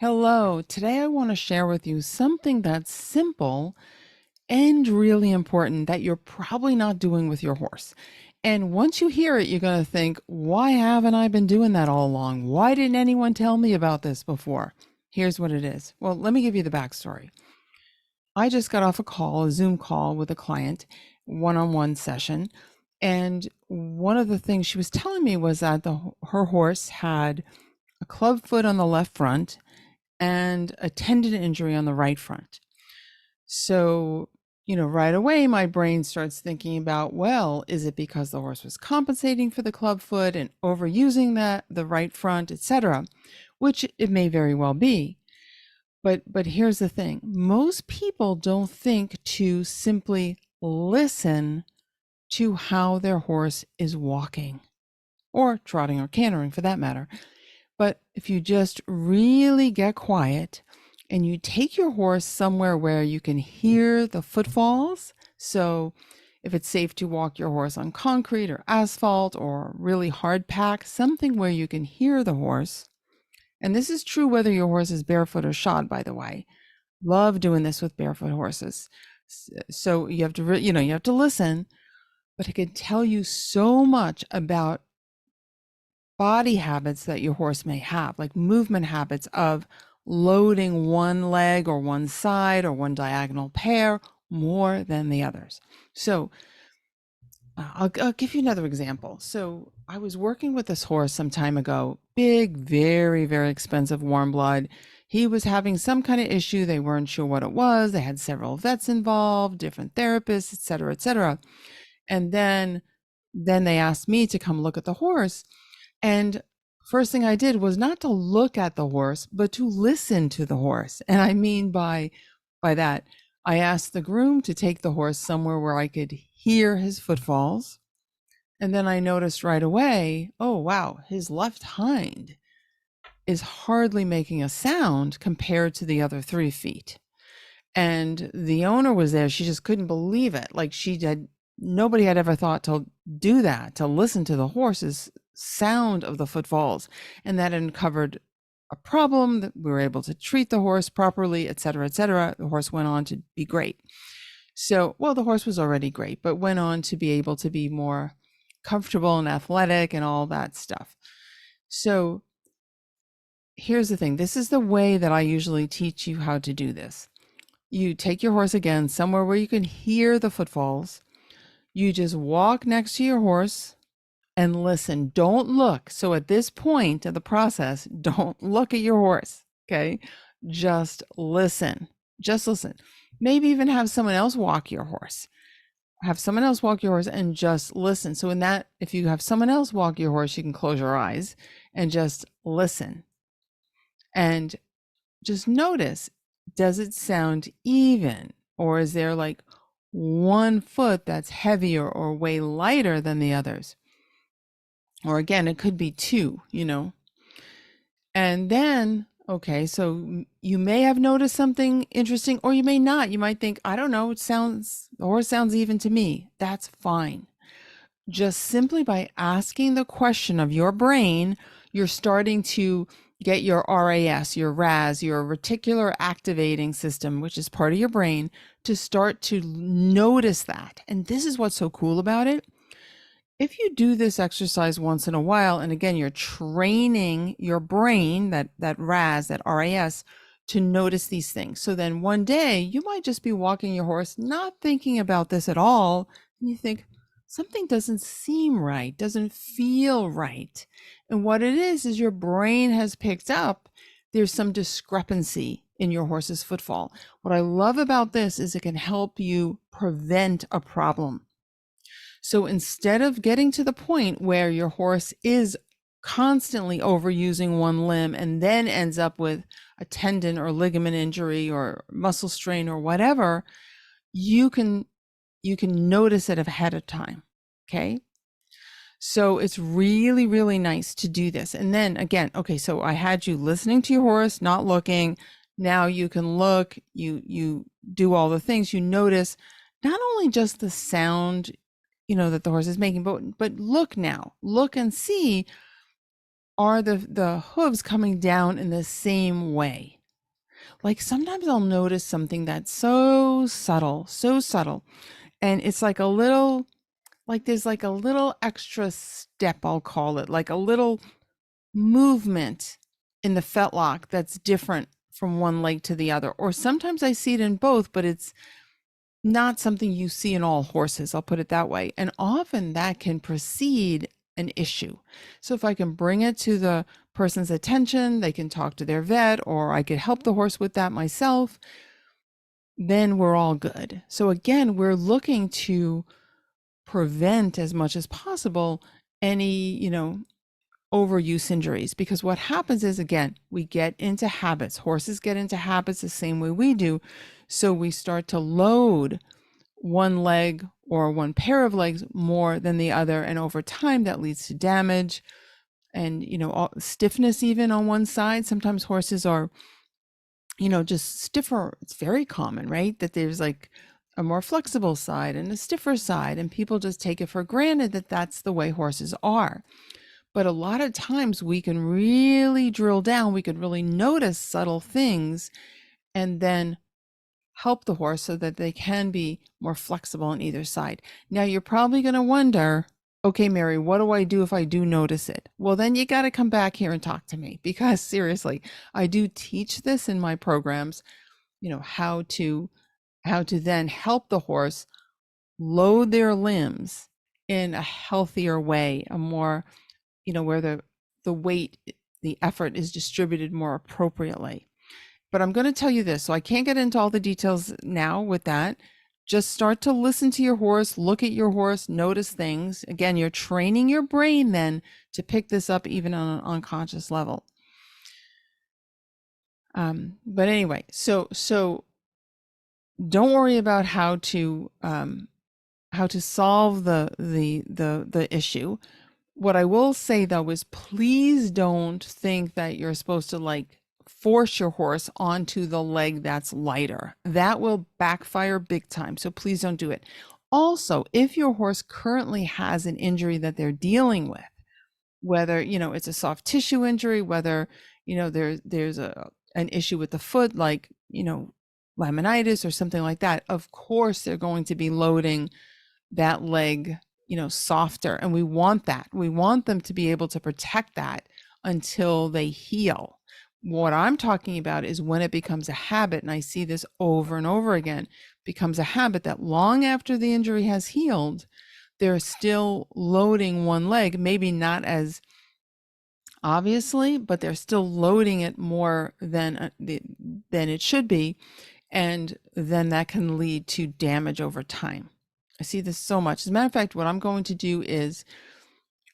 Hello, today I want to share with you something that's simple and really important that you're probably not doing with your horse. And once you hear it, you're going to think, why haven't I been doing that all along? Why didn't anyone tell me about this before? Here's what it is. Well, let me give you the backstory. I just got off a Zoom call with a client, one-on-one session. And one of the things she was telling me was that her horse had a club foot on the left front and a tendon injury on the right front. So, right away, my brain starts thinking about, well, is it because the horse was compensating for the club foot and overusing the right front, etc., which it may very well be. But here's the thing. Most people don't think to simply listen to how their horse is walking or trotting or cantering for that matter. But if you just really get quiet and you take your horse somewhere where you can hear the footfalls, so if it's safe to walk your horse on concrete or asphalt or really hard pack, something where you can hear the horse. And this is true whether your horse is barefoot or shod, by the way. Love doing this with barefoot horses. So you have to, you have to listen, but it can tell you so much about body habits that your horse may have, like movement habits of loading one leg or one side or one diagonal pair more than the others. So I'll give you another example. So I was working with this horse some time ago, big, very, very expensive warm blood. He was having some kind of issue. They weren't sure what it was. They had several vets involved, different therapists, et cetera, et cetera. And then they asked me to come look at the horse. And first thing I did was not to look at the horse, but to listen to the horse. And I mean by that, I asked the groom to take the horse somewhere where I could hear his footfalls. And then I noticed right away, oh wow, his left hind is hardly making a sound compared to the other 3 feet. And the owner was there. She just couldn't believe it. Like nobody had ever thought to do that, to listen to the horse's sound of the footfalls. And that uncovered a problem that we were able to treat the horse properly, et cetera, et cetera. The horse went on to be great. So, well, the horse was already great, but went on to be able to be more comfortable and athletic and all that stuff. So here's the thing. This is the way that I usually teach you how to do this. You take your horse again somewhere where you can hear the footfalls. You just walk next to your horse and listen. Don't look. So at this point of the process, don't look at your horse. Okay. Just listen. Just listen. Maybe even have someone else walk your horse. Have someone else walk your horse and just listen. So in that, if you have someone else walk your horse, you can close your eyes and just listen. And just notice, does it sound even? Or is there like one foot that's heavier or way lighter than the others? Or again, it could be two, And then, okay, so you may have noticed something interesting, or you may not. You might think, I don't know, the horse sounds even to me. That's fine. Just simply by asking the question of your brain, you're starting to get your RAS, your RAS, your reticular activating system, which is part of your brain, to start to notice that. And this is what's so cool about it. If you do this exercise once in a while, and again, you're training your brain, that RAS, that RAS, to notice these things. So then one day you might just be walking your horse, not thinking about this at all. And you think, something doesn't seem right, doesn't feel right. And what it is your brain has picked up there's some discrepancy in your horse's footfall. What I love about this is it can help you prevent a problem. So instead of getting to the point where your horse is constantly overusing one limb and then ends up with a tendon or ligament injury or muscle strain or whatever, you can notice it ahead of time. Okay. So it's really, really nice to do this. And then again, okay, so I had you listening to your horse, not looking. Now you can look, you do all the things. You notice not only just the sound, that the horse is making, but look now, look and see, are the hooves coming down in the same way? Like sometimes I'll notice something that's so subtle, and it's like a little, like there's like a little extra step, I'll call it, like a little movement in the fetlock that's different from one leg to the other. Or sometimes I see it in both, but it's not something you see in all horses, I'll put it that way. And often that can precede an issue. So if I can bring it to the person's attention, they can talk to their vet, or I could help the horse with that myself, then we're all good. So again, we're looking to prevent as much as possible any, overuse injuries, because what happens is, again, we get into habits. Horses get into habits the same way we do. So we start to load one leg or one pair of legs more than the other, and over time that leads to damage and stiffness even on one side. Sometimes horses are just stiffer. It's very common, right, that there's like a more flexible side and a stiffer side, and people just take it for granted that that's the way horses are. But a lot of times we can really drill down, we could really notice subtle things and then help the horse so that they can be more flexible on either side. Now, you're probably going to wonder, okay, Mary, what do I do if I do notice it? Well, then you got to come back here and talk to me, because seriously, I do teach this in my programs, how to then help the horse load their limbs in a healthier way, a more, where the weight, the effort is distributed more appropriately. But I'm going to tell you this, so I can't get into all the details now with that. Just start to listen to your horse, look at your horse, notice things. Again, you're training your brain then to pick this up even on an unconscious level. But anyway, so don't worry about how to solve the issue. What I will say though is, please don't think that you're supposed to like force your horse onto the leg that's lighter. That will backfire big time. So please don't do it. Also, if your horse currently has an injury that they're dealing with, whether, it's a soft tissue injury, whether, there's an issue with the foot, like, laminitis or something like that, of course, they're going to be loading that leg, softer. And we want that. We want them to be able to protect that until they heal. What I'm talking about is when it becomes a habit, and I see this over and over again, becomes a habit that long after the injury has healed, they're still loading one leg, maybe not as obviously, but they're still loading it more than it should be. And then that can lead to damage over time. I see this so much. As a matter of fact, what I'm going to do is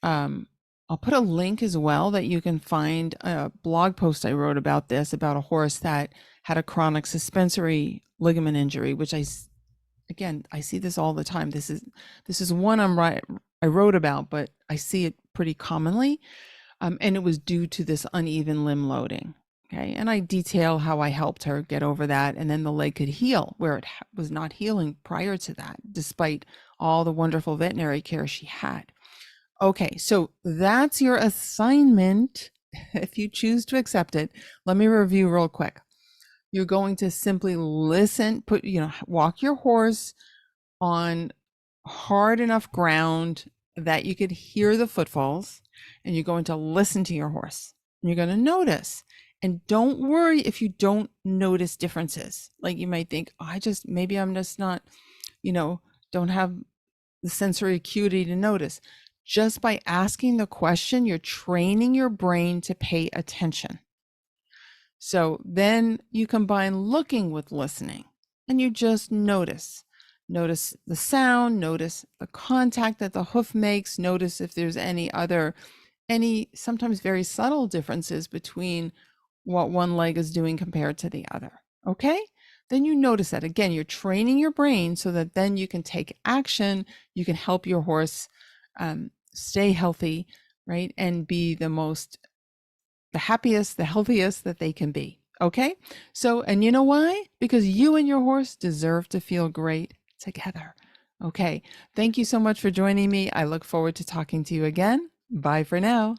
I'll put a link as well that you can find a blog post I wrote about this, about a horse that had a chronic suspensory ligament injury, which I see this all the time. This is one I wrote about, but I see it pretty commonly. And it was due to this uneven limb loading. Okay. And I detail how I helped her get over that. And then the leg could heal where it was not healing prior to that, despite all the wonderful veterinary care she had. Okay. So that's your assignment. If you choose to accept it, let me review real quick. You're going to simply listen, walk your horse on hard enough ground that you could hear the footfalls, and you're going to listen to your horse, and you're going to notice. And don't worry if you don't notice differences. Like you might think, maybe I'm just not, don't have the sensory acuity to notice. Just by asking the question, you're training your brain to pay attention. So then you combine looking with listening, and you just notice. Notice the sound, notice the contact that the hoof makes, notice if there's any sometimes very subtle differences between what one leg is doing compared to the other. Okay? Then you notice that. Again, you're training your brain so that then you can take action, you can help your horse stay healthy, right? And be the happiest, the healthiest that they can be. Okay? So, and you know why? Because you and your horse deserve to feel great together. Okay. Thank you so much for joining me. I look forward to talking to you again. Bye for now.